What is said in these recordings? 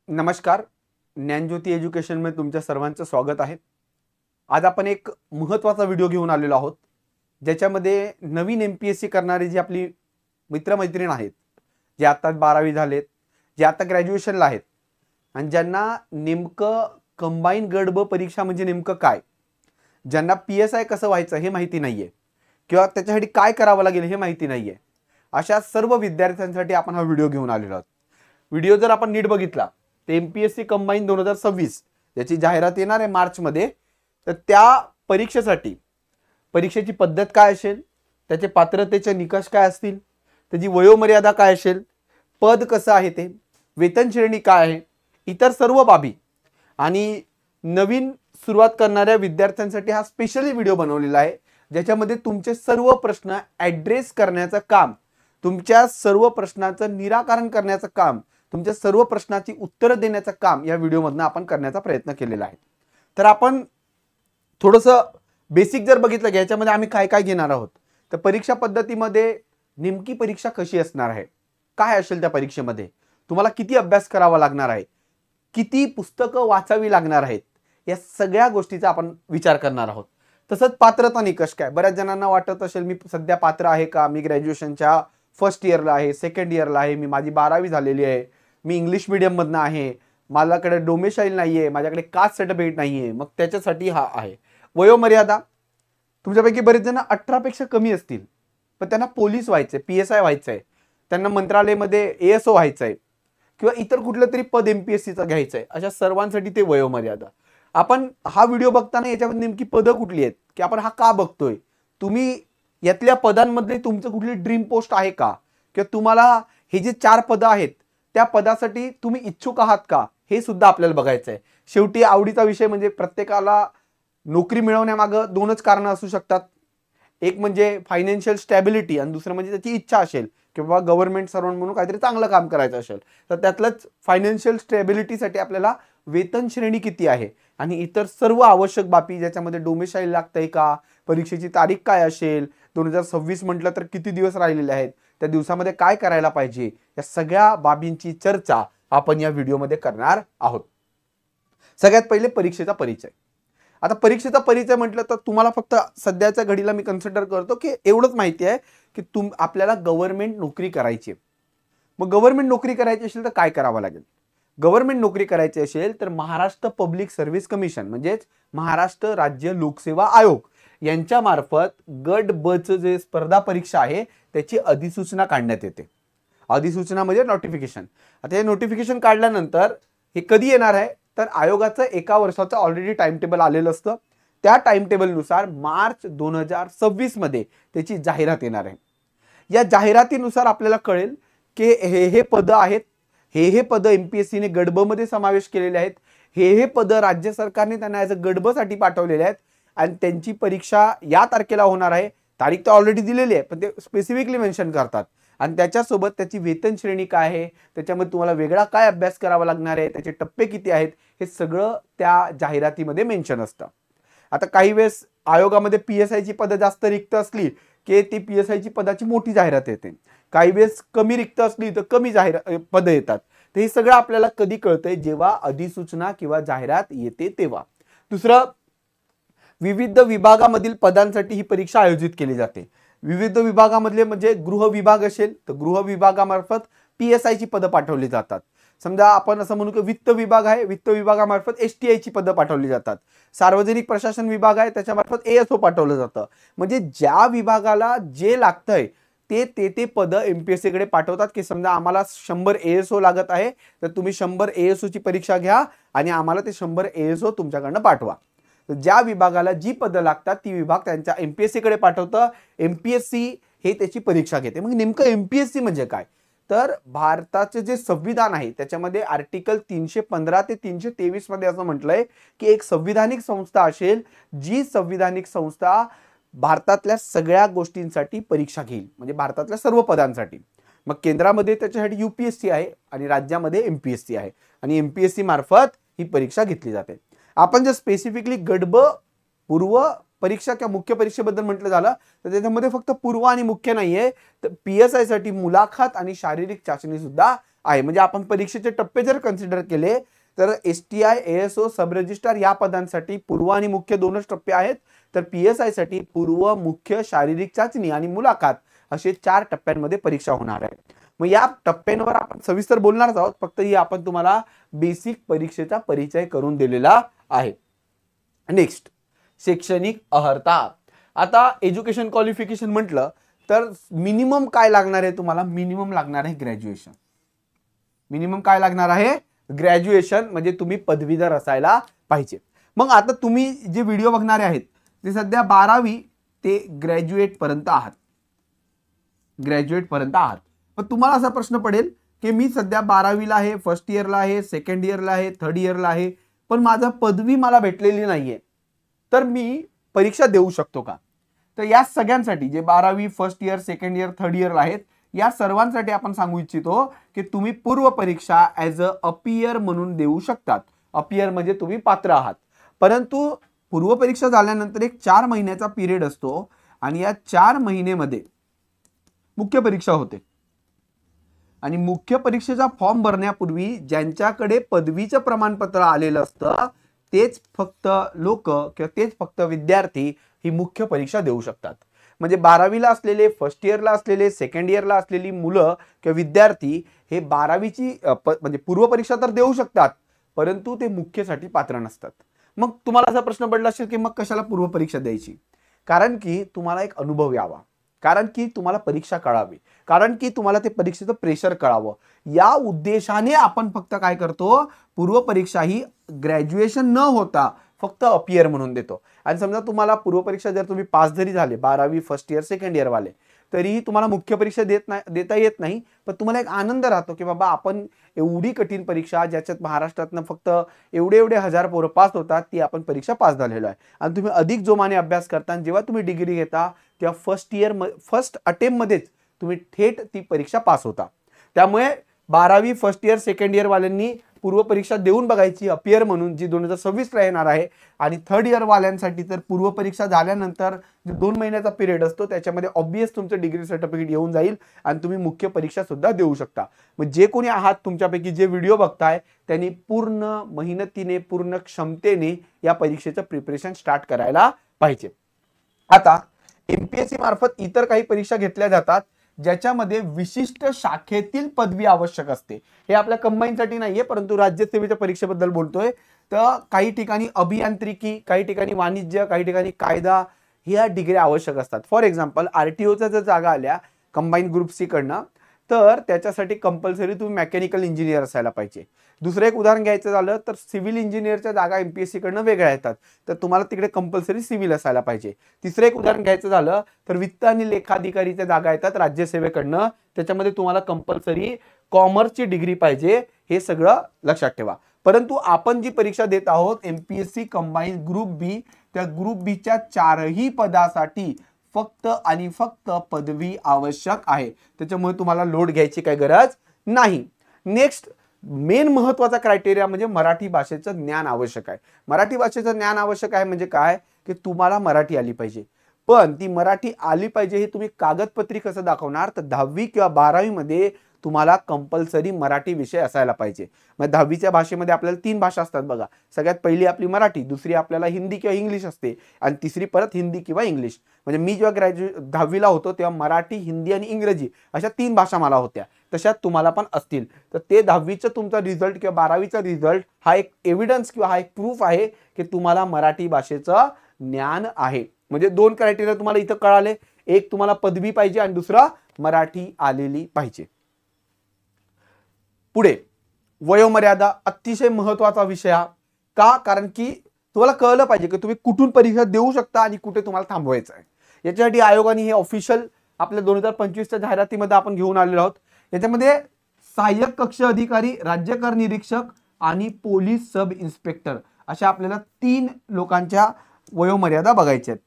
नमस्कार. ज्ञानज्योती एज्युकेशनमध्ये तुमच्या सर्वांचं स्वागत आहे. आज आपण एक महत्त्वाचा व्हिडिओ घेऊन आलेलो आहोत, ज्याच्यामध्ये नवीन MPSC करणारे जे आपली मित्रमैत्रीण आहेत, जे आता 12वी झालेत, जे आता ग्रॅज्युएशनला आहेत आणि ज्यांना नेमकं कंबाईन गट ब परीक्षा म्हणजे नेमकं काय, ज्यांना PSI कसं व्हायचं हे माहिती नाहीये किंवा त्याच्यासाठी काय करावं लागेल हे माहिती नाहीये, अशा सर्व विद्यार्थ्यांसाठी आपण हा व्हिडिओ घेऊन आलेलो आहोत. व्हिडिओ जर आपण नीट बघितला ते MPSC कंबाईन 2026 याची जाहिरात येणार आहे मार्च मध्ये. तर त्या परीक्षेची पद्धत काय असेल, त्याचे पात्रतेचे निकष काय असतील, त्याची वयोमर्यादा काय असेल, पद कसं आहे, ते वेतन श्रेणी काय आहे, इतर सर्व बाबी आणि नवीन सुरुवात करणाऱ्या विद्यार्थ्यांसाठी हा स्पेशली व्हिडिओ बनवलेला आहे, ज्याच्यामध्ये तुमचे सर्व प्रश्न ॲड्रेस करण्याचं काम, तुमच्या सर्व प्रश्नांचं निराकरण करण्याचं काम, तुमच्या सर्व प्रश्नांची उत्तरं देण्याचं काम या व्हिडिओमधून आपण करण्याचा प्रयत्न केलेला आहे. तर आपण थोडंसं बेसिक जर बघितलं की याच्यामध्ये आम्ही काय काय घेणार आहोत, तर परीक्षा पद्धतीमध्ये नेमकी परीक्षा कशी असणार आहे, काय असेल त्या परीक्षेमध्ये, तुम्हाला किती अभ्यास करावा लागणार आहे, किती पुस्तकं वाचावी लागणार आहेत, या सगळ्या गोष्टीचा आपण विचार करणार आहोत. तसंच पात्रता निकष काय. बऱ्याच जणांना वाटत असेल मी सध्या पात्र आहे का, मी ग्रॅज्युएशनच्या फर्स्ट इयरला आहे, सेकंड इयरला आहे, मी माझी 12वी झालेली आहे, मी इंग्लिश मीडियममधनं आहे, माझ्याकडे डोमेसाईल नाही आहे, माझ्याकडे कास्ट सर्टिफिकेट नाही आहे, मग त्याच्यासाठी हा आहे. वयोमर्यादा, तुमच्यापैकी बरेच जण 18 पेक्षा कमी असतील पण त्यांना पोलीस व्हायचंय, PSI व्हायचंय, त्यांना मंत्रालयामध्ये ASO व्हायचंय किंवा इतर कुठलं तरी पद MPSCचं घ्यायचंय, अशा सर्वांसाठी ते वयोमर्यादा. आपण हा व्हिडिओ बघताना याच्यामध्ये नेमकी पदं कुठली आहेत, की आपण हा का बघतोय, तुम्ही यातल्या पदांमध्ये तुमचं कुठली ड्रीम पोस्ट आहे का, किंवा तुम्हाला हे जे 4 पदं आहेत त्या पदासाठी तुम्ही इच्छुक आहात का, हे सुद्धा आपल्याला बघायचं आहे. शेवटी आवडीचा विषय म्हणजे प्रत्येकाला नोकरी मिळवण्यामागं 2च कारणं असू शकतात. एक म्हणजे फायनान्शियल स्टॅबिलिटी आणि दुसरं म्हणजे त्याची इच्छा असेल किंवा गव्हर्नमेंट सर्वंट म्हणून काहीतरी चांगलं काम करायचं असेल, तर त्यातलंच फायनान्शियल स्टॅबिलिटीसाठी आपल्याला वेतन श्रेणी किती आहे आणि इतर सर्व आवश्यक बाबी, ज्याच्यामध्ये डोमेसाईल लागतंय का, परीक्षेची तारीख काय असेल, 2026 म्हटलं तर किती दिवस राहिलेले आहेत, त्या दिवसामध्ये काय करायला पाहिजे, या सगळ्या बाबींची चर्चा आपण या व्हिडिओमध्ये करणार आहोत. सगळ्यात पहिले परीक्षेचा परिचय. आता परीक्षेचा परिचय म्हटलं तर तुम्हाला फक्त सध्याच्या घडीला मी कन्सिडर करतो की एवढंच माहिती आहे की आपल्याला गव्हर्नमेंट नोकरी करायची. मग गव्हर्नमेंट नोकरी करायची असेल तर काय करावं लागेल. गव्हर्नमेंट नोकरी करायची असेल तर महाराष्ट्र पब्लिक सर्व्हिस कमिशन म्हणजेच महाराष्ट्र राज्य लोकसेवा आयोग यांच्या मार्फत गट ब चं जे स्पर्धा परीक्षा आहे त्याची अधिसूचना काढण्यात येते. अधिसूचना म्हणजे नोटिफिकेशन. आता हे नोटिफिकेशन काढल्यानंतर हे कधी येणार आहे, तर आयोगाचं 1 वर्षाचं ऑलरेडी टाइम टेबल आलेलं असतं. त्या टाइम टेबलनुसार मार्च 2026 मध्ये त्याची जाहिरात येणार आहे. या जाहिरातीनुसार आपल्याला कळेल की हे पद आहेत, हे पद MPSC ने गट ब मध्ये समावेश केलेले आहेत, हे पद राज्य सरकारने त्यांना ॲज अ गट ब साठी पाठवलेले आहेत आणि त्यांची परीक्षा या तारखेला होणार आहे. तारीख तर ऑलरेडी दिलेली आहे पण ते स्पेसिफिकली मेन्शन करतात आणि त्याच्यासोबत त्याची वेतन श्रेणी काय आहे, त्याच्यामध्ये तुम्हाला वेगळा काय अभ्यास करावा लागणार आहे, त्याचे टप्पे किती आहेत, हे सगळं त्या जाहिरातीमध्ये मेन्शन असतं. आता काही वेळेस आयोगामध्ये PSI ची पदं जास्त रिक्त असली की ती PSI ची पदाची मोठी जाहिरात येते, काही वेळेस कमी रिक्त असली तर कमी पदं येतात. तर हे सगळं आपल्याला कधी कळतंय, जेव्हा अधिसूचना किंवा जाहिरात येते तेव्हा. दुसरं, विविध विभागामधील पदांसाठी ही परीक्षा आयोजित केली जाते. विविध विभागामधले म्हणजे गृह विभाग असेल तर गृह विभागामार्फत PSI ची पदं पाठवली जातात. समजा आपण असं म्हणू की वित्त विभाग आहे, वित्त विभागामार्फत STI ची पदं पाठवली जातात. सार्वजनिक प्रशासन विभाग आहे त्याच्यामार्फत ASO पाठवलं जातं. म्हणजे ज्या विभागाला जे लागतंय ते पदं MPSC कडे पाठवतात की समजा आम्हाला 100 ASO लागत आहे तर तुम्ही 100 ASO ची परीक्षा घ्या आणि आम्हाला ते 100 ASO तुमच्याकडनं पाठवा. ज्या विभागाला जी पदं लागतात ती विभाग त्यांच्या MPSC कडे पाठवतं. MPSC हे त्याची परीक्षा घेते. मग नेमकं MPSC म्हणजे काय, तर भारताचे जे संविधान आहे त्याच्यामध्ये आर्टिकल 315 ते 323 मध्ये असं म्हटलंय की एक संविधानिक संस्था असेल जी संविधानिक संस्था भारतातल्या सगळ्या गोष्टींसाठी परीक्षा घेईल, म्हणजे भारतातल्या सर्व पदांसाठी. मग केंद्रामध्ये त्याच्यासाठी UPSC आहे आणि राज्यामध्ये MPSC आहे आणि MPSC मार्फत ही परीक्षा घेतली जाते. आपण जर स्पेसिफिकली गट ब पूर्व परीक्षा किंवा मुख्य परीक्षेबद्दल म्हटलं झालं तर त्याच्यामध्ये फक्त पूर्व आणि मुख्य नाहीये, तर PSI साठी मुलाखत आणि शारीरिक चाचणी सुद्धा आहे. म्हणजे आपण परीक्षेचे टप्पे जर कन्सिडर केले तर STI ASO सब रजिस्ट्रार या पदांसाठी पूर्व आणि मुख्य दोनच टप्पे आहेत, तर PSI साठी पूर्व, मुख्य, शारीरिक चाचणी आणि मुलाखत असे 4 टप्प्यांमध्ये परीक्षा होणार आहे. मग या टप्प्यांवर आपण सविस्तर बोलणार आहोत, फक्त ही आपण तुम्हाला बेसिक परीक्षेचा परिचय करून दिलेला आहे. नेक्स्ट, शैक्षणिक अर्हता. आता एज्युकेशन क्वालिफिकेशन म्हटलं तर मिनिमम काय लागणार आहे तुम्हाला? मिनिमम लागणार आहे ग्रॅज्युएशन. मिनिमम काय लागणार आहे? ग्रॅज्युएशन, म्हणजे तुम्ही पदवीधर असायला पाहिजे. मग आता तुम्ही जे व्हिडिओ बघणारे आहेत ते सध्या 12वी ते ग्रॅज्युएट पर्यंत आहात. ग्रॅज्युएट पर्यंत आहात. पण तुम्हाला असा प्रश्न पडेल की मी सध्या 12वीला आहे, फर्स्ट इयरला आहे, सेकंड इयरला आहे, थर्ड इयरला आहे, पण माझा पदवी मला भेटलेली नाहीये, तर मी परीक्षा देऊ शकतो का? तर या सगळ्यांसाठी जे 12वी, first year, second year, third इयरला आहेत, या सर्वांसाठी आपण सांगू इच्छितो की तुम्ही पूर्व परीक्षा ॲज अ अपियर म्हणून देऊ शकतात. अपियर म्हणजे तुम्ही पात्र आहात. परंतु पूर्व परीक्षा झाल्यानंतर एक 4 महिन्याचा पिरियड असतो आणि या 4 महिन्यामध्ये मुख्य परीक्षा होते आणि मुख्य परीक्षेचा फॉर्म भरण्यापूर्वी ज्यांच्याकडे पदवीचं प्रमाणपत्र आलेलं असतं तेच फक्त लोक किंवा तेच फक्त विद्यार्थी ही मुख्य परीक्षा देऊ शकतात. म्हणजे 12वीला असलेले, फर्स्ट इयरला असलेले, सेकंड इयरला असलेली मुलं किंवा विद्यार्थी हे 12वीची म्हणजे पूर्व परीक्षा तर देऊ शकतात, परंतु ते मुख्यसाठी पात्र नसतात. मग तुम्हाला असा प्रश्न पडला असेल की मग कशाला पूर्व परीक्षा द्यायची? कारण की तुम्हाला एक अनुभव यावा, कारण की तुम्हाला परीक्षा कळावी, कारण की तुम्हाला ते परीक्षेचं प्रेशर कळावं. या उद्देशाने आपण फक्त काय करतो, पूर्व परीक्षा ही ग्रॅज्युएशन न होता फक्त अपियर म्हणून देतो. आणि समजा तुम्हाला पूर्व परीक्षा जर तुम्ही पास जरी झाले 12वी फर्स्ट इयर सेकंड इयर वाले, तरीही तुम्हाला मुख्य परीक्षा देता येत नाही, पण तुम्हाला एक आनंद राहतो की बाबा आपण एवढी कठीण परीक्षा ज्याच्यात महाराष्ट्रातनं फक्त एवढे हजार पोरं पास होतात ती आपण परीक्षा पास झालेलो आहे. आणि तुम्ही अधिक जोमाने अभ्यास करता आणि जेव्हा तुम्ही डिग्री घेता तेव्हा फर्स्ट अटेम्प्ट मध्येच तुम्ही थेट ती परीक्षा पास होता. त्यामुळे 12वी फर्स्ट इयर सेकंड इयर वाल्यांनी पूर्व परीक्षा देऊन बघायची अपियर म्हणून, जी 2026ला येणार आहे. आणि थर्ड इयर वाल्यांसाठी तर पूर्व परीक्षा झाल्यानंतर जो 2 महिन्याचा पिरियड असतो त्याच्यामध्ये ऑब्वियस तुमचं डिग्री सर्टिफिकेट येऊन जाईल आणि तुम्ही मुख्य परीक्षा सुद्धा देऊ शकता. मग जे कोणी आहात तुमच्यापैकी जे व्हिडिओ बघताय त्यांनी पूर्ण मेहनतीने, पूर्ण क्षमतेने या परीक्षेचं प्रिपरेशन स्टार्ट करायला पाहिजे. आता MPSC मार्फत इतर काही परीक्षा घेतल्या जातात ज्याच्यामध्ये विशिष्ट शाखेतील पदवी आवश्यक असते. हे आपल्या कंबाईनसाठी नाहीये, परंतु राज्यसेवेच्या परीक्षेबद्दल बोलतोय. तर काही ठिकाणी अभियांत्रिकी, काही ठिकाणी वाणिज्य, काही ठिकाणी कायदा ह्या डिग्री आवश्यक असतात. फॉर एक्झाम्पल RTOच्या जर जागा आल्या कंबाईन ग्रुप सी कडनं, तर त्याच्यासाठी कंपल्सरी तुम्ही मेकॅनिकल इंजिनियर असायला पाहिजे. दुसरं एक उदाहरण घ्यायचं झालं तर सिव्हिल इंजिनियरच्या जागा MPSC कडनं वेगळ्या येतात, तर तुम्हाला तिकडे कंपल्सरी सिव्हिल असायला पाहिजे. तिसरं एक उदाहरण घ्यायचं झालं तर वित्त आणि लेखाधिकारीच्या जागा येतात राज्यसेवेकडनं, त्याच्यामध्ये तुम्हाला कंपल्सरी कॉमर्सची डिग्री पाहिजे. हे सगळं लक्षात ठेवा. परंतु आपण जी परीक्षा देत आहोत MPSC कंबाईन ग्रुप बी, त्या ग्रुप बीच्या 4ही पदासाठी फक्त आणि फक्त पदवी आवश्यक आहे. त्याच्यामुळे तुम्हाला लोड घ्यायची काही गरज नाही. नेक्स्ट मेन महत्वाचा क्रायटेरिया म्हणजे मराठी भाषेचं ज्ञान आवश्यक आहे. मराठी भाषेचं ज्ञान आवश्यक आहे म्हणजे काय की तुम्हाला मराठी आली पाहिजे. पण ती मराठी आली पाहिजे हे तुम्ही कागदपत्री कसं दाखवणार? तर 10वी किंवा 12वी मध्ये तुम्हाला कंपल्सरी मराठी विषय असायला पाहिजे. मग 10वीच्या भाषेमध्ये आपल्याला 3 भाषा असतात बघा. सगळ्यात पहिली आपली मराठी, दुसरी आपल्याला हिंदी किंवा इंग्लिश असते आणि तिसरी परत हिंदी किंवा इंग्लिश. म्हणजे मी जेव्हा 10वीला होतो तेव्हा मराठी, हिंदी आणि इंग्रजी अशा 3 भाषा मला होत्या. तशात तुम्हाला पण असतील. तर ते 10वीचं तुमचा रिझल्ट किंवा 12वीचा रिझल्ट हा एक एव्हिडन्स किंवा हा एक प्रूफ आहे की तुम्हाला मराठी भाषेचं ज्ञान आहे. म्हणजे 2 क्रायटेरिया तुम्हाला इथं कळाले. एक तुम्हाला पदवी पाहिजे आणि दुसरा मराठी आलेली पाहिजे. पुढे वयोमर्यादा अतिशय महत्वाचा विषय का? कारण की तुम्हाला कळलं पाहिजे की तुम्ही कुठून परीक्षा देऊ शकता आणि कुठे तुम्हाला थांबवायचं आहे. याच्यासाठी आयोगाने हे ऑफिशियल आपल्या 2025च्या जाहिरातीमध्ये आपण घेऊन आलेलो आहोत. याच्यामध्ये सहाय्यक कक्ष अधिकारी, राज्य कर निरीक्षक आणि पोलीस सब इन्स्पेक्टर अशा आपल्याला 3 लोकांच्या वयोमर्यादा बघायच्या आहेत.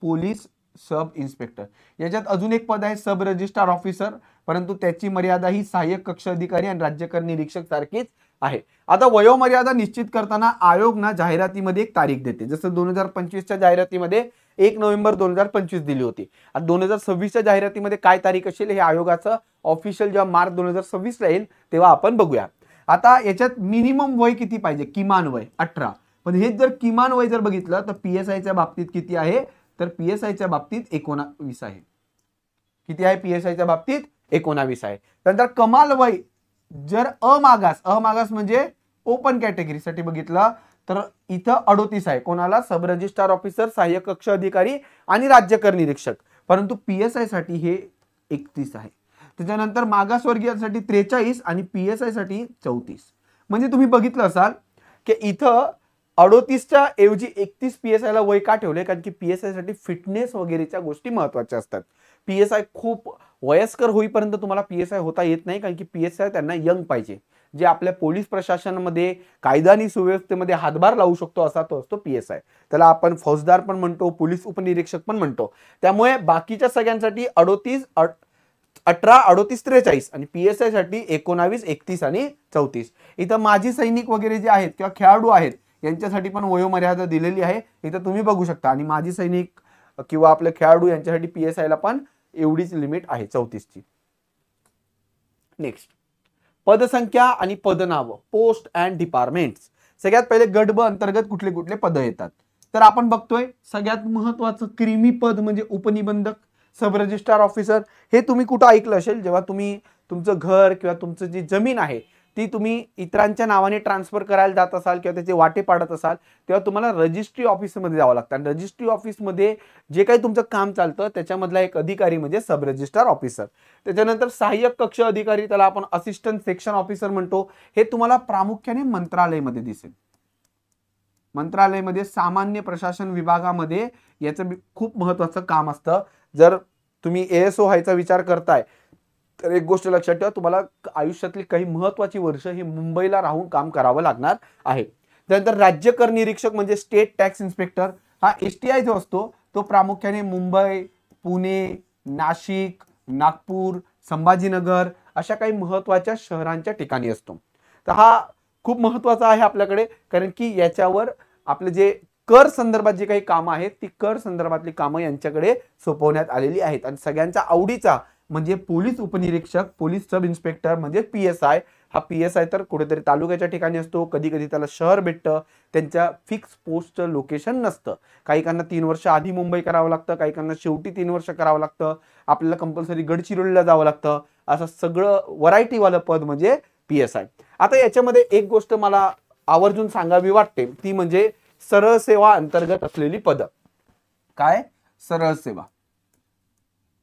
पोलीस सब इन्स्पेक्टर, याच्यात अजून एक पद आहे सब रजिस्ट्रार ऑफिसर. परंतु त्याची मर्यादा ही सहाय्यक कक्ष अधिकारी आणि राज्य कर निरीक्षक सारखीच आहे. आता वयोमर्यादा निश्चित करताना आयोग ना जाहिरातीमध्ये एक तारीख देते. जसं 2025च्या जाहिरातीमध्ये 1 नोव्हेंबर 2025 दिली होती. आता 2026च्या जाहिरातीमध्ये काय तारीख असेल हे आयोगाचं ऑफिशियल जेव्हा मार्च 2026 ला येईल तेव्हा आपण बघूया. आता याच्यात मिनिमम वय किती पाहिजे, किमान वय 18. पण हे जर किमान वय जर बघितलं तर पीएसआयच्या बाबतीत किती आहे, तर पीएसआयच्या बाबतीत 19 आहे. किती आहे पीएसआयच्या बाबतीत 19 आहे. नंतर कमाल वय जर अमागास म्हणजे ओपन कॅटेगरीसाठी बघितलं तर इथं 38 आहे. कोणाला, सब रजिस्ट्रार ऑफिसर, सहाय्यक कक्ष अधिकारी आणि राज्य कर निरीक्षक. परंतु पीएसआय साठी हे 31 आहे. त्याच्यानंतर मागासवर्गीयांसाठी 43 आणि पीएसआय साठी 34. म्हणजे तुम्ही बघितलं असाल की इथं 38च्या ऐवजी 31 पीएसआय ला वय का ठेवले, कारण की पीएसआय साठी फिटनेस वगैरेच्या गोष्टी महत्वाच्या असतात. पीएसआय खूप वयस्कर होईपर्यंत तुम्हाला पीएसआय होता येत नाही, कारण की पीएसआय त्यांना यंग पाहिजे, जे आपल्या पोलीस प्रशासनामध्ये कायदा आणि सुव्यवस्थेमध्ये हातभार लावू शकतो असा तो असतो पीएसआय. त्याला आपण फौजदार पण म्हणतो, पोलीस उपनिरीक्षक पण म्हणतो. त्यामुळे बाकीच्या सगळ्यांसाठी 38, 18, 38, 43 आणि पीएसआय साठी 19, 31 आणि 34. इथं माजी सैनिक वगैरे जे आहेत किंवा खेळाडू आहेत यांच्यासाठी पण वयोमर्यादा दिलेली आहे, इथं तुम्ही बघू शकता. आणि माजी सैनिक किंवा आपले खेळाडू यांच्यासाठी पीएसआय ला पण एवढीच लिमिट आहे 34 ची. नेक्स्ट, पदसंख्या आणि पदनाव, पोस्ट अँड डिपार्टमेंट्स. सगळ्यात पहिले गट ब अंतर्गत कुठले कुठले पद येतात, तर आपण बघतोय सगळ्यात महत्वाचं क्रिमी पद म्हणजे उपनिबंधक, सब रजिस्ट्रार ऑफिसर. हे तुम्ही कुठं ऐकलं असेल, जेव्हा तुम्ही तुमचं घर किंवा तुमचं जी जमीन आहे ती तुम्ही इतरांच्या नावाने ट्रान्सफर करायला जात असाल किंवा त्याचे वाटे पाडत असाल तेव्हा तुम्हाला रजिस्ट्री ऑफिसमध्ये जावं लागतं. आणि रजिस्ट्री ऑफिसमध्ये जे काही तुमचं काम चालतं त्याच्यामधला एक अधिकारी म्हणजे सब रजिस्ट्रार ऑफिसर. त्याच्यानंतर सहाय्यक कक्ष अधिकारी, त्याला आपण असिस्टंट सेक्शन ऑफिसर म्हणतो. हे तुम्हाला प्रामुख्याने मंत्रालयामध्ये दिसेल. मंत्रालयामध्ये सामान्य प्रशासन विभागामध्ये याचं खूप महत्वाचं काम असतं. जर तुम्ही एएसओ व्हायचा विचार करताय तर एक गोष्ट लक्षात ठेवा, तुम्हाला आयुष्यातली काही महत्वाची वर्ष हे मुंबईला राहून काम करावं लागणार आहे. त्यानंतर राज्य कर निरीक्षक म्हणजे स्टेट टॅक्स इन्स्पेक्टर. हा एसटीआय जो असतो तो प्रामुख्याने मुंबई, पुणे, नाशिक, नागपूर, संभाजीनगर अशा काही महत्वाच्या शहरांच्या ठिकाणी असतो. तर हा खूप महत्वाचा आहे आपल्याकडे, कारण की याच्यावर आपले जे कर संदर्भात जे काही कामं आहेत ती कर संदर्भातली कामं यांच्याकडे सोपवण्यात आलेली आहेत. आणि सगळ्यांचा आवडीचा म्हणजे पोलीस उपनिरीक्षक, पोलीस सब इन्स्पेक्टर म्हणजे पीएसआय. हा पीएसआय तर कुठेतरी तालुक्याच्या ठिकाणी असतो, कधी कधी त्याला शहर भेटतं, त्यांच्या फिक्स पोस्ट लोकेशन नसतं. काहीकांना 3 वर्ष आधी मुंबई करावं लागतं, काहीकांना शेवटी 3 वर्ष करावं लागतं, आपल्याला कंपल्सरी गडचिरोलीला जावं लागतं. असं सगळं व्हरायटीवालं पद म्हणजे पीएसआय. आता याच्यामध्ये एक गोष्ट मला आवर्जून सांगावी वाटते, ती म्हणजे सरळ सेवा अंतर्गत असलेली पद. काय? सरळ सेवा.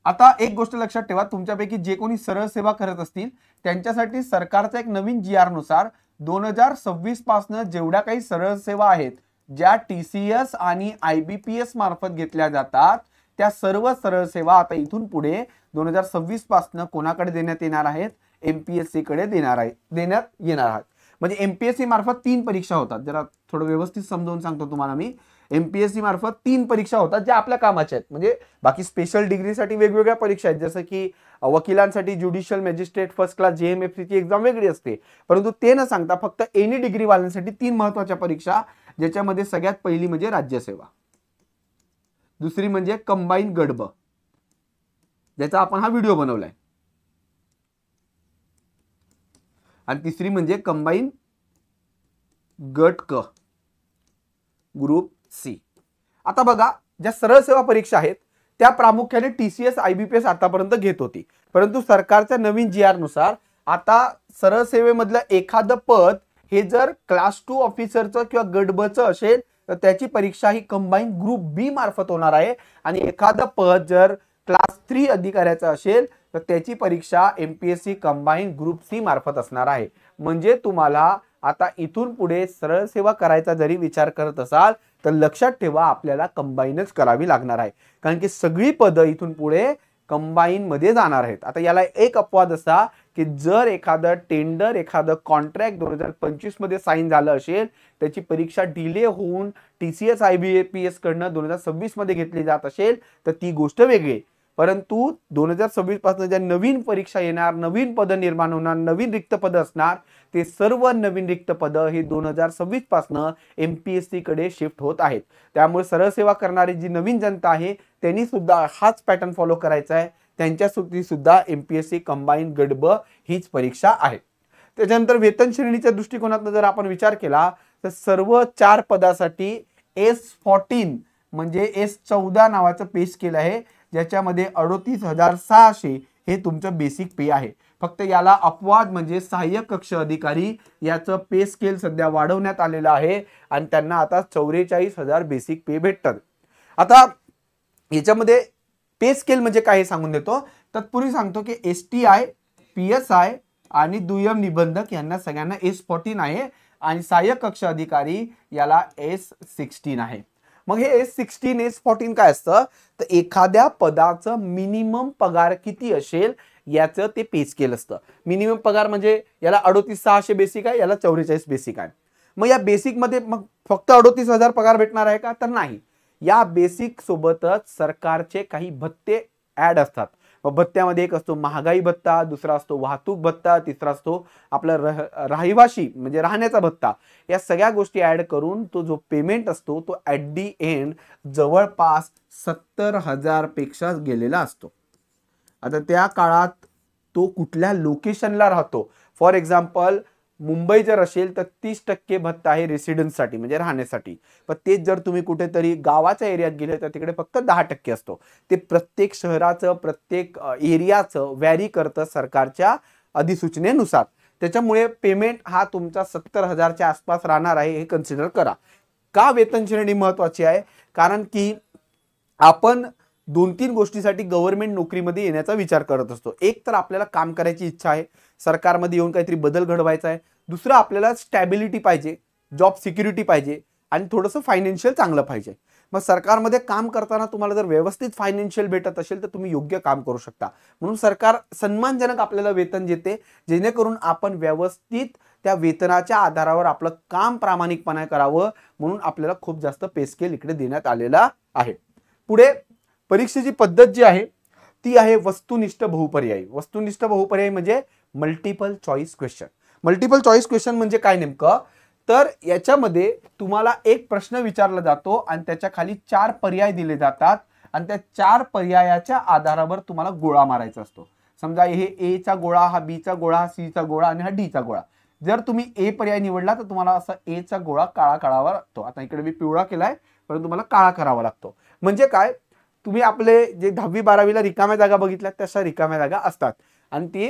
आता एक गोष्ट लक्षात ठेवा, तुमच्यापैकी जे कोणी सरळ सेवा करत असतील त्यांच्यासाठी सरकारचा एक नवीन जीआर नुसार 2026 पासून जेवढ्या काही सरळ सेवा आहेत ज्या टीसीएस आणि आयबीपीएस मार्फत घेतल्या जातात त्या सर्व सरळ सेवा आता इथून पुढे 2026 पासून कोणाकडे देण्यात येणार आहेत? एमपीएससी कडे देण्यात येणार आहेत. म्हणजे एमपीएससी मार्फत 3 परीक्षा होतात. जरा थोडं व्यवस्थित समजावून सांगतो तुम्हाला मी. एमपीएससी मार्फत 3 परीक्षा होतात ज्या आपल्या कामाच्या आहेत. म्हणजे बाकी स्पेशल डिग्रीसाठी वेगवेगळ्या परीक्षा आहेत, जसं की वकिलांसाठी judicial magistrate first class JMFC ची एक्झाम वेगळी असते. परंतु ते न सांगता फक्त एनी डिग्री वाल्यांसाठी 3 महत्वाच्या परीक्षा, ज्याच्यामध्ये सगळ्यात पहिली म्हणजे राज्यसेवा, दुसरी म्हणजे कंबाईन गट ब, ज्याचा आपण हा व्हिडिओ बनवलाय, आणि तिसरी म्हणजे कंबाईन गट क ग्रुप सी. आता बघा, ज्या सरळ सेवा परीक्षा आहेत त्या प्रामुख्याने टीसीएस आयबीपीएस आतापर्यंत घेत होती. परंतु सरकारच्या नवीन जीआर नुसार आता सरळ सेवेमधलं एखादं पद हे जर क्लास 2 ऑफिसरचं किंवा गट ब चं असेल तर त्याची परीक्षा ही कंबाईन ग्रुप बी मार्फत होणार आहे. आणि एखादं पद जर क्लास 3 अधिकाऱ्याचं असेल तर त्याची परीक्षा एमपीएससी कंबाईन ग्रुप सी मार्फत असणार आहे. म्हणजे तुम्हाला आता इथून पुढे सरळ सेवा करायचा जरी विचार करत असाल तर लक्षात ठेवा आपल्याला कंबाईनच करावी लागणार आहे, कारण की सगळी पदं इथून पुढे कंबाईन मध्ये जाणार आहेत. आता याला एक अपवाद असा की जर एखादं टेंडर, एखादं कॉन्ट्रॅक्ट 2025 मध्ये साईन झालं असेल, त्याची परीक्षा डिले होऊन टीसीएस आयबीपीएस कडनं 2026 मध्ये घेतली जात असेल तर ती गोष्ट वेगळी. परंतु 2026 पासून ज्या नवीन परीक्षा येणार, नवीन पद निर्माण होणार, नवीन रिक्त पद असणार, ते सर्व नवीन रिक्त पद हे 2026 पासून MPSC कडे शिफ्ट होत आहेत. त्यामुळे सरळ सेवा करणारी जी नवीन जनता आहे त्यांनी सुद्धा हाच पॅटर्न फॉलो करायचा आहे. त्यांच्यासाठी सुद्धा MPSC कंबाईन गट ब हीच परीक्षा आहे. त्याच्यानंतर वेतन श्रेणीच्या दृष्टिकोनातून जर आपण विचार केला तर सर्व 4 पदासाठी S14 म्हणजे S14 नावाचं पे स्केल आहे, ज्याच्यामध्ये 38,600 हे तुमचं बेसिक पे आहे. फक्त याला अपवाद म्हणजे सहाय्यक कक्ष अधिकारी याचं पे स्केल सध्या वाढवण्यात आलेलं आहे आणि त्यांना आता 44,000 बेसिक पे भेटतात. आता याच्यामध्ये पे स्केल म्हणजे काय हे सांगून देतो. तत्पूर्वी सांगतो की STI, PSI आणि दुय्यम निबंधक यांना सगळ्यांना S14 आहे आणि सहाय्यक कक्ष अधिकारी याला S16 आहे. मग हे S16 S14 काय असतं तर एखाद्या पदाचं मिनिमम पगार किती असेल याचं ते पे स्केल असतं. मिनिमम पगार म्हणजे याला 38,600 बेसिक आहे, याला 44 बेसिक आहे. मग या बेसिक मध्ये मग फक्त 38,000 पगार भेटणार आहे का तर नाही. या बेसिक सोबतच सरकारचे काही भत्ते ऍड असतात. भत्त्यामध्ये एक असतो महागाई भत्ता, दुसरा असतो वाहतूक भत्ता, तिसरा असतो आपला रहिवाशी म्हणजे राहण्याचा भत्ता. या सगळ्या गोष्टी ऍड करून तो जो पेमेंट असतो तो ऍट दी एंड जवळपास 70,000 पेक्षा गेलेला असतो. आता त्या काळात तो कुठल्या लोकेशनला राहतो. फॉर एक्झाम्पल मुंबई जर असेल तर 30% भत्ता आहे रेसिडेन्ससाठी म्हणजे राहण्यासाठी, पण तेच जर तुम्ही कुठेतरी गावाच्या एरियात गेले तर तिकडे फक्त 10% असतो. ते प्रत्येक शहराचं प्रत्येक एरियाचं व्हॅरी करतं सरकारच्या अधिसूचनेनुसार. त्याच्यामुळे पेमेंट हा तुमचा 70,000च्या आसपास राहणार आहे हे कन्सिडर करा. का वेतन श्रेणी महत्वाची आहे कारण की आपण 2-3 गोष्टीसाठी गव्हर्नमेंट नोकरीमध्ये येण्याचा विचार करत असतो. एक तर आपल्याला काम करायची इच्छा आहे, सरकारमध्ये येऊन काहीतरी बदल घडवायचा आहे. दुसरं आपल्याला स्टॅबिलिटी पाहिजे, जॉब सिक्युरिटी पाहिजे आणि थोडंसं फायनान्शियल चांगलं पाहिजे. मग सरकारमध्ये काम करताना तुम्हाला जर व्यवस्थित फायनान्शियल भेटत असेल तर तुम्ही योग्य काम करू शकता. म्हणून सरकार सन्मानजनक आपल्याला वेतन देते, जेणेकरून आपण व्यवस्थित त्या वेतनाच्या आधारावर आपलं काम प्रामाणिकपणे करावं. म्हणून आपल्याला खूप जास्त पे स्केल इकडे देण्यात आलेला आहे. पुढे परीक्षेची पद्धत जी आहे ती आहे वस्तुनिष्ठ बहुपर्यायी. वस्तुनिष्ठ बहुपर्यायी म्हणजे multiple choice question. Multiple choice question म्हणजे काय नेमकं तर याच्यामध्ये तुम्हाला एक प्रश्न विचारला जातो आणि त्याच्या खाली 4 पर्याय दिले जातात आणि त्या 4 पर्यायाच्या आधारावर तुम्हाला गोळा मारायचा असतो. समजा हे A चा गोळा, हा B चा गोळा, हा C चा गोळा आणि हा D चा गोळा. जर तुम्ही A पर्याय निवडला तर तुम्हाला असा A चा गोळा काळा करावा लागतो. आता इकडे मी पिवळा केलाय परंतु तुम्हाला काळा करावा लागतो. म्हणजे काय तुम्ही आपले जे 10वी 12वीला रिकाम्या जागा बघितल्या तशा रिकाम्या जागा असतात आणि ते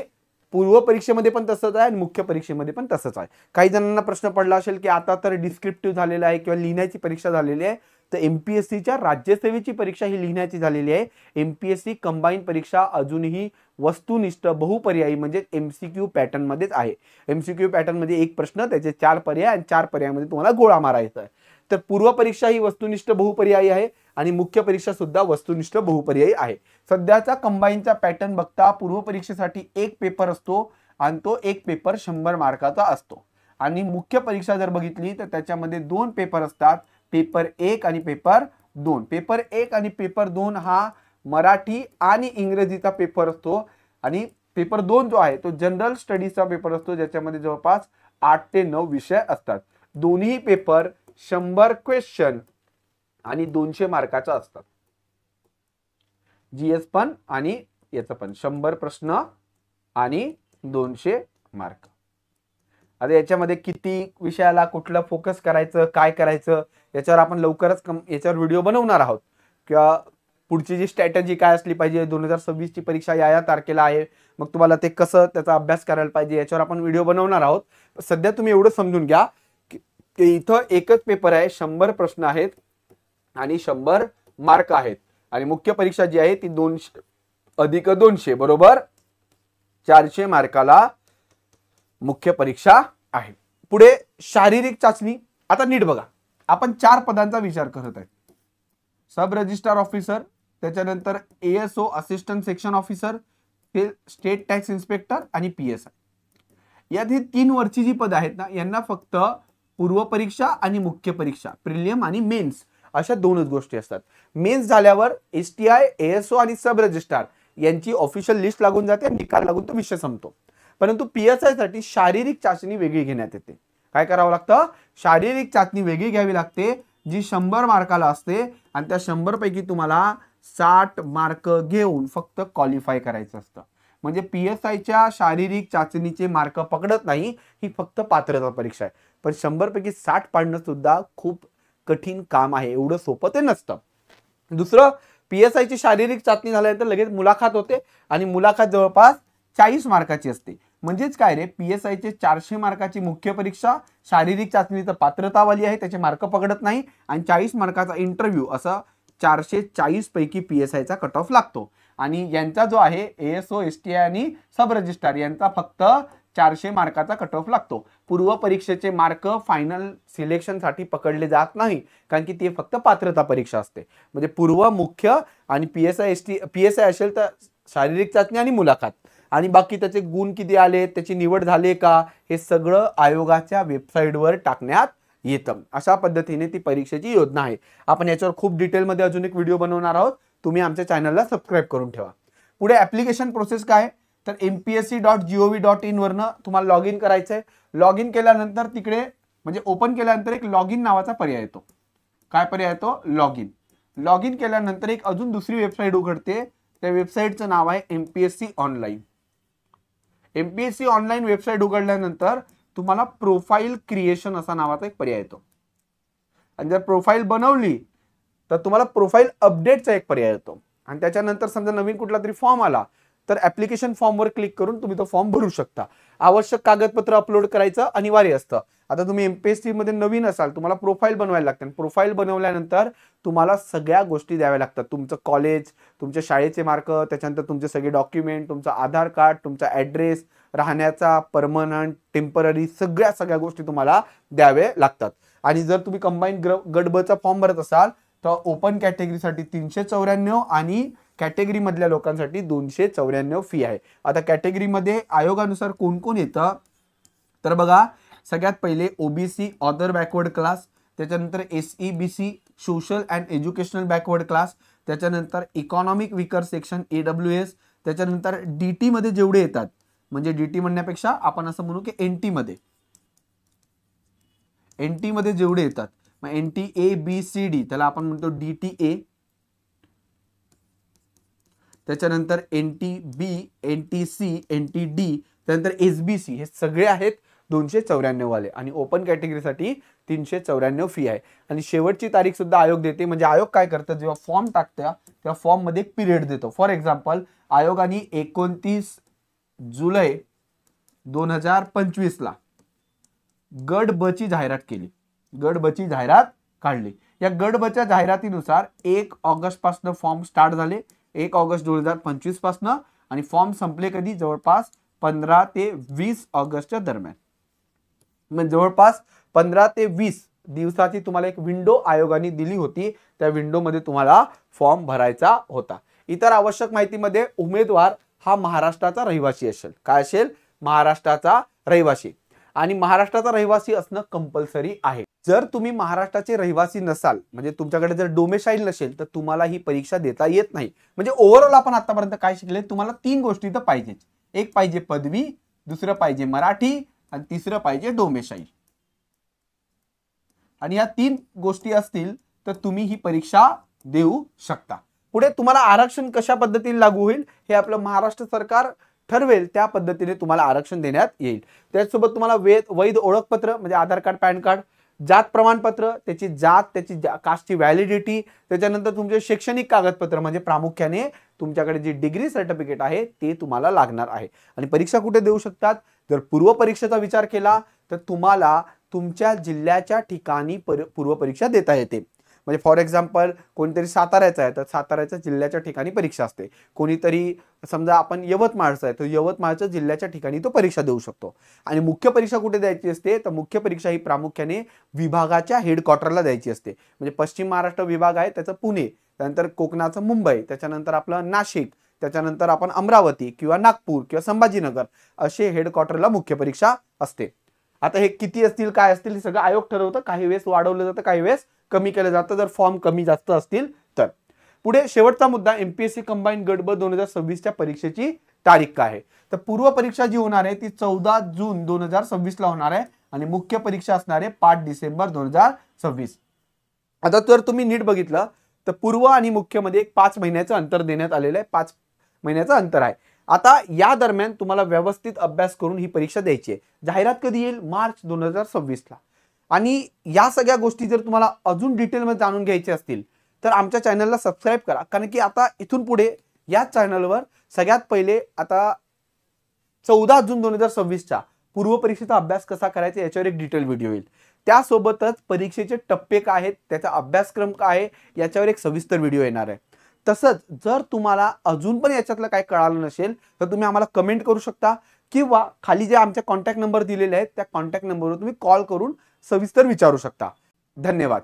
पूर्व परीक्षेमध्ये पण तसंच आहे आणि मुख्य परीक्षेमध्ये पण तसंच आहे. काही जणांना प्रश्न पडला असेल की आता तर डिस्क्रिप्टिव्ह झालेला आहे किंवा लिहिण्याची परीक्षा झालेली आहे, तर MPSCच्या राज्यसेवेची परीक्षा ही लिहिण्याची झालेली आहे. MPSC कंबाईन परीक्षा अजूनही वस्तुनिष्ठ बहुपर्यायी म्हणजे MCQ पॅटर्न मध्येच आहे. MCQ पॅटर्न मध्ये एक प्रश्न त्याचे 4 पर्याय आणि 4 पर्यायामध्ये तुम्हाला गोळा मारायचा आहे. तर पूर्व परीक्षा ही वस्तुनिष्ठ बहुपर्यायी आहे आणि मुख्य परीक्षा सुद्धा वस्तुनिष्ठ बहुपर्यायी आहे. सध्याचा कंबाईनचा पॅटर्न बघता पूर्व परीक्षेसाठी एक पेपर असतो आणि तो एक पेपर 100 मार्काचा असतो आणि मुख्य परीक्षा जर बघितली तर त्याच्यामध्ये 2 पेपर असतात, पेपर 1 आणि पेपर 2. पेपर 1 आणि पेपर 2 हा मराठी आणि इंग्रजीचा पेपर असतो आणि पेपर 2 जो आहे तो जनरल स्टडीजचा पेपर असतो, ज्याच्यामध्ये जवळपास 8 ते 9 विषय असतात. दोन्ही पेपर 100 क्वेश्चन आणि 200 मार्काचा असतात. GS पण आणि याचं पण 100 प्रश्न आणि 200 मार्क. आता याच्यामध्ये किती विषयाला कुठलं फोकस करायचं, काय करायचं याच्यावर आपण लवकरच याच्यावर व्हिडिओ बनवणार आहोत. किंवा पुढची जी स्ट्रॅटेजी काय असली पाहिजे, 2026 ची परीक्षा या तारखेला आहे, मग तुम्हाला ते कसं त्याचा अभ्यास करायला पाहिजे याच्यावर आपण व्हिडिओ बनवणार आहोत. सध्या तुम्ही एवढं समजून घ्या की इथं एकच पेपर आहे, 100 प्रश्न आहेत आणि 100 मार्क आहेत आणि मुख्य परीक्षा जी आहे ती 200 अधिक 200 बरोबर 400 मार्काला मुख्य परीक्षा आहे. पुढे शारीरिक चाचणी. आता नीट बघा, आपण 4 पदांचा विचार करत आहे. सब रजिस्ट्रार ऑफिसर, त्याच्यानंतर ASO असिस्टंट सेक्शन ऑफिसर, ते स्टेट टॅक्स इन्स्पेक्टर आणि PSI. यात ही 3 वरची जी पद आहेत ना यांना फक्त पूर्व परीक्षा आणि मुख्य परीक्षा प्रिलियम आणि मेन्स अशा दोनच गोष्टी असतात. मेन्स झाल्यावर STI, ASO आणि सब रजिस्ट्रार यांची ऑफिशियल लिस्ट लागून जाते, निकाल लागून तो विषय संपतो. परंतु PSI साठी शारीरिक चाचणी वेगळी घेण्यात येते. काय करावं लागतं? शारीरिक चाचणी वेगळी घ्यावी लागते, जी 100 मार्काला असते आणि त्या 100 पैकी तुम्हाला 60 मार्क घेऊन फक्त क्वालिफाय करायचं असतं. म्हणजे PSIच्या शारीरिक चाचणीचे मार्क पकडत नाही, ही फक्त पात्रता परीक्षा आहे. पण 100 पैकी 60 पाडणं सुद्धा खूप कठीण काम आहे, एवढं सोपं ते नसतं. दुसरं, PSIची शारीरिक चाचणी झाल्यानंतर लगेच मुलाखत होते आणि मुलाखत जवळपास 40 मार्काची असते. म्हणजेच काय रे, PSIचे 400 मार्काची मुख्य परीक्षा, शारीरिक चाचणीचं पात्रतावाली आहे, त्याचे मार्क पकडत नाही, आणि 40 मार्काचा इंटरव्ह्यू, असं 440 पैकी PSIचा कट ऑफ लागतो. आणि यांचा जो आहे ASO, STI आणि सब रजिस्ट्रार यांचा फक्त 400 मार्काचा कट ऑफ लागतो. पूर्व परीक्षेचे मार्क फायनल सिलेक्शन साठी पकडले जात नाही, कारण की ते फक्त पात्रता परीक्षा असते. म्हणजे पूर्व, मुख्य आणि PSI असेल तर शारीरिक चाचणी आणि मुलाखत, आणि बाकी त्याचे गुण किती आले, त्याची निवड झाली का, हे सगळं आयोगाच्या वेबसाईटवर टाकण्यात येतं. अशा पद्धतीने ती परीक्षेची योजना आहे. आपण याच्यावर खूप डिटेलमध्ये अजून एक व्हिडिओ बनवणार आहोत, तुम्ही आमच्या चॅनलला सबस्क्राईब करून ठेवा. पुढे ऍप्लिकेशन प्रोसेस काय, तर mpsc.gov.in वरनं तुम्हाला लॉग इन करायचं आहे. लॉग इन केल्यानंतर तिकडे म्हणजे ओपन केल्यानंतर एक लॉग इन नावाचा पर्याय येतो. काय पर्याय येतो? Log in. लॉग इन केल्यानंतर एक अजून दुसरी वेबसाईट उघडते, त्या वेबसाईटचं नाव आहे MPSC online. MPSC online website उघडल्यानंतर तुम्हाला प्रोफाईल क्रिएशन असा नावाचा एक पर्याय येतो. आणि जर प्रोफाईल बनवली तर तुम्हाला प्रोफाईल अपडेटचा एक पर्याय येतो. आणि त्याच्यानंतर समजा नवीन कुठला तरी फॉर्म आला तर ऍप्लिकेशन फॉर्मवर क्लिक करून तुम्ही तो फॉर्म भरू शकता. आवश्यक कागदपत्र अपलोड करायचं अनिवार्य असतं. आता तुम्ही MPSC मध्ये नवीन असाल, तुम्हाला प्रोफाईल बनवायला लागते. प्रोफाईल बनवल्यानंतर तुम्हाला सगळ्या गोष्टी द्याव्या लागतात. तुमचं कॉलेज, तुमच्या शाळेचे मार्क, त्याच्यानंतर तुमचे सगळे डॉक्युमेंट, तुमचं आधार कार्ड, तुमचा ॲड्रेस, राहण्याचा, परमनंट, टेम्पररी, सगळ्या गोष्टी तुम्हाला द्यावे लागतात. आणि जर तुम्ही कंबाईन गट ब चा फॉर्म भरत असाल तर ओपन कॅटेगरीसाठी 394 आणि कॅटेगरी मधल्या लोकांसाठी 294 फी आहे. आता कॅटेगरीमध्ये आयोगानुसार कोण कोण येतं तर बघा, सगळ्यात पहिले OBC ऑदर बॅकवर्ड क्लास, त्याच्यानंतर SEBC social and educational backward class, त्याच्यानंतर इकॉनॉमिक विकर सेक्शन AWS, त्याच्यानंतर DT मध्ये जेवढे येतात, म्हणजे DT म्हणण्यापेक्षा आपण असं म्हणू की NT मध्ये जेवढे येतात, मग NT A B C D त्याला आपण म्हणतो DTA, त्याच्यानंतर NT B, NT C, NT D, त्यानंतर SBC, हे सगळे आहेत 294 वाले. आणि ओपन कॅटेगरीसाठी 394 फी आहे. आणि शेवटची तारीख सुद्धा आयोग देते. म्हणजे आयोग काय करतं, जेव्हा फॉर्म टाकतं तेव्हा फॉर्म मध्ये एक पिरियड देतो. फॉर एक्झाम्पल, आयोगाने 29 जुलै 2025 ला गट ब ची जाहिरात केली, गट ब ची जाहिरात काढली. या गट ब च्या जाहिरातीनुसार 1 ऑगस्ट पासून फॉर्म स्टार्ट झाले, 1 ऑगस्ट 2025 पासून, आणि फॉर्म संपले कधी, जवळपास 15 ते 20 ऑगस्टच्या दरम्यान. म्हणजे जवळपास 15 ते 20 दिवसाची तुम्हाला एक विंडो आयोगाने दिली होती. त्या विंडो मध्ये तुम्हाला फॉर्म भरायचा होता. इतर आवश्यक माहितीमध्ये उमेदवार हा महाराष्ट्राचा रहिवासी असेल. काय असेल? महाराष्ट्राचा रहिवासी. आणि महाराष्ट्राचा रहिवासी असणं कंपल्सरी आहे. जर तुम्ही महाराष्ट्राचे रहिवासी नसाल, म्हणजे तुमच्याकडे जर डोमेसाईल नसेल, तर तुम्हाला ही परीक्षा देता येत नाही. म्हणजे ओव्हरऑल आपण आतापर्यंत काय शिकले, तुम्हाला 3 गोष्टी तर पाहिजेच. एक पाहिजे पदवी, दुसरं पाहिजे मराठी, आणि तिसरं पाहिजे डोमेसाईल. आणि या 3 गोष्टी असतील तर तुम्ही ही परीक्षा देऊ शकता. पुढे तुम्हाला आरक्षण कशा पद्धतीने लागू होईल हे आपलं महाराष्ट्र सरकार ठरवेल, त्या पद्धतीने तुम्हाला आरक्षण देण्यात येईल. त्याचसोबत तुम्हाला वैध ओळखपत्र म्हणजे आधार कार्ड, पॅन कार्ड, जात प्रमाणपत्र, त्याची जात, त्याची कास्टची व्हॅलिडिटी, त्याच्यानंतर तुमचे शैक्षणिक कागदपत्र म्हणजे प्रामुख्याने तुमच्याकडे जी डिग्री सर्टिफिकेट आहे ते तुम्हाला लागणार आहे. आणि परीक्षा कुठे देऊ शकतात? जर पूर्व परीक्षेचा विचार केला तर तुम्हाला तुमच्या जिल्ह्याच्या ठिकाणी पूर्व परीक्षा देता येते. म्हणजे फॉर एक्झाम्पल, कोणीतरी साताऱ्याचा आहे तर साताऱ्याच्या जिल्ह्याच्या ठिकाणी परीक्षा असते. कोणीतरी समजा आपण यवतमाळचा आहे तर यवतमाळच्या जिल्ह्याच्या ठिकाणी तो परीक्षा देऊ शकतो. आणि मुख्य परीक्षा कुठे द्यायची असते तर मुख्य परीक्षा ही प्रामुख्याने विभागाच्या हेडक्वार्टरला द्यायची असते. म्हणजे पश्चिम महाराष्ट्र विभाग आहे त्याचं पुणे, त्यानंतर कोकणाचं मुंबई, त्याच्यानंतर आपलं नाशिक, त्याच्यानंतर आपण अमरावती किंवा नागपूर किंवा संभाजीनगर असे हेडक्वार्टरला मुख्य परीक्षा असते. आता हे किती असतील काय असतील हे सगळं आयोग ठरवतं. काही वेळेस वाढवलं जातं, काही वेळेस कमी केलं जातं जर फॉर्म कमी जास्त असतील तर. पुढे शेवटचा मुद्दा, एमपीएससी कंबाईंड गट ब 2026च्या परीक्षेची तारीख काय आहे. तर पूर्व परीक्षा जी होणार आहे ती 14 जून 2026 ला होणार आहे आणि मुख्य परीक्षा असणार आहे 5 डिसेंबर 2026. आता जर तुम्ही नीट बघितलं तर पूर्व आणि मुख्य मध्ये एक 5 महिन्याचं अंतर देण्यात आलेलं आहे. 5 महिन्याचं अंतर आहे. आता या दरम्यान तुम्हाला व्यवस्थित अभ्यास करून ही परीक्षा द्यायची आहे. जाहिरात कधी येईल? मार्च 2026 ला. आणि या सगळ्या गोष्टी जर तुम्हाला अजून डिटेलमध्ये जाणून घ्यायचे असतील तर आमच्या चॅनलला सबस्क्राईब करा, कारण की आता इथून पुढे याच चॅनलवर सगळ्यात पहिले आता 14 जून 2026च्या पूर्व परीक्षेचा अभ्यास कसा करायचा याच्यावर एक डिटेल व्हिडिओ येईल. त्यासोबतच परीक्षेचे टप्पे काय आहेत, त्याचा अभ्यासक्रम काय आहे याच्यावर एक सविस्तर व्हिडिओ येणार आहे. तसंच जर तुम्हाला अजून पण याच्यातलं काही कळालं नसेल तर तुम्ही आम्हाला कमेंट करू शकता किंवा खाली जे आमचे कॉन्टॅक्ट नंबर दिलेले आहेत त्या कॉन्टॅक्ट नंबरवर तुम्ही कॉल करून सविस्तर विचारू शकता. धन्यवाद.